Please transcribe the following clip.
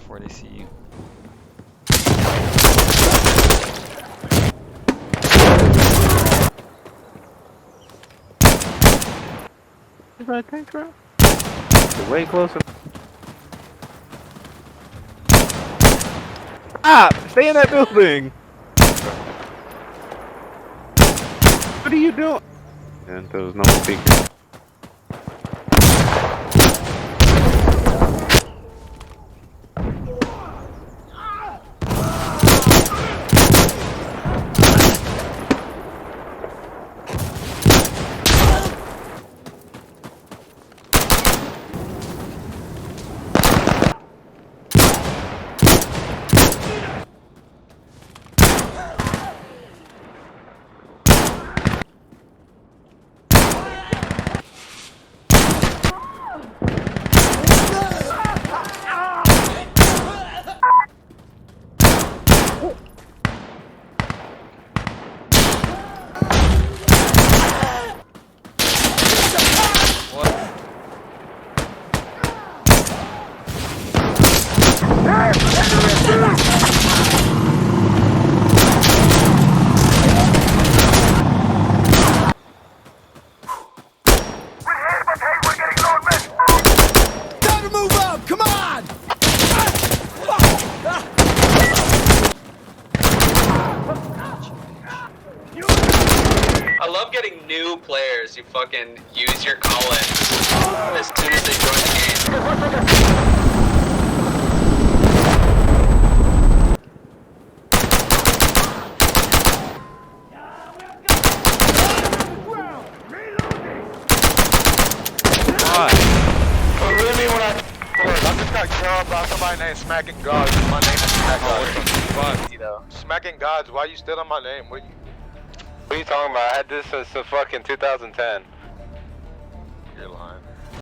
before they see you. I think, bro. You're way closer. Stop! Stay in that building! What are you doing? And there was no speaker. I love getting new players who fucking use your call-in as soon as they join the game. I just got killed by somebody named Smacking Gods. My name is Smacking Gods. You know, Smacking Gods, why you still on my name? What are you talking about? I had this since fucking 2010. You're lying.